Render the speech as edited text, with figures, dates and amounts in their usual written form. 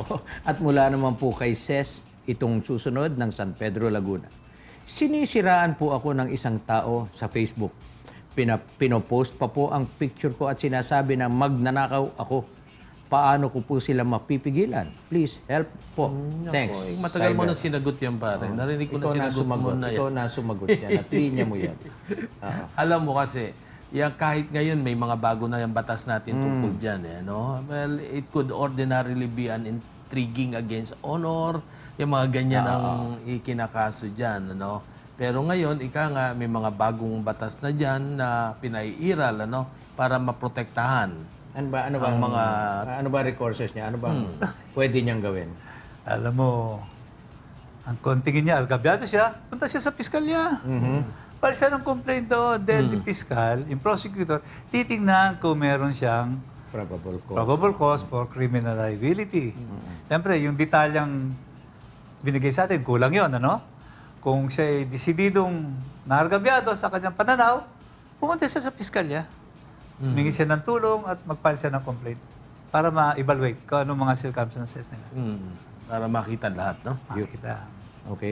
Oo. At mula naman po kay Ses, itong susunod ng San Pedro, Laguna. Sinisiraan po ako ng isang tao sa Facebook. Pinopost pa po ang picture ko at sinasabi na magnanakaw ako. Paano ko po sila mapipigilan? Please help po. Thanks. Matagal mo Cyber. na sinagot yan, pare. Narinig ko na Ikaw na sinagot mo sumagot. na Ikaw yan. na sumagot yan. At linya mo yan. Oo. Alam mo kasi, yan, kahit ngayon may mga bago na yung batas natin tungkol dyan. Eh, no? Well, it could ordinarily be an intriguing against honor, yung mga ganyan ang ikinakaso dyan. Ano? Pero ngayon, ika nga, may mga bagong batas na dyan na pinaiiral para maprotektahan. Ano ba Ang ano ba recourses niya? Ano bang pwede niyang gawin? Alam mo, ang kontingin niya, algabyado siya, punta siya sa piskalya. Balik siya ng complaint doon. Then, the fiscal, yung prosecutor, titingnan kung meron siyang Probable cause. for criminal liability. Siyempre, yung detalyang binigay sa atin, kulang yon, ano? Kung siya'y desididong naargabyado sa kanyang pananaw, pumunta siya sa piskalya. Humingi siya ng tulong at mag-file siya ng complaint para ma-evaluate kung anong mga circumstances nila. Para makita lahat, no? Makita. Okay.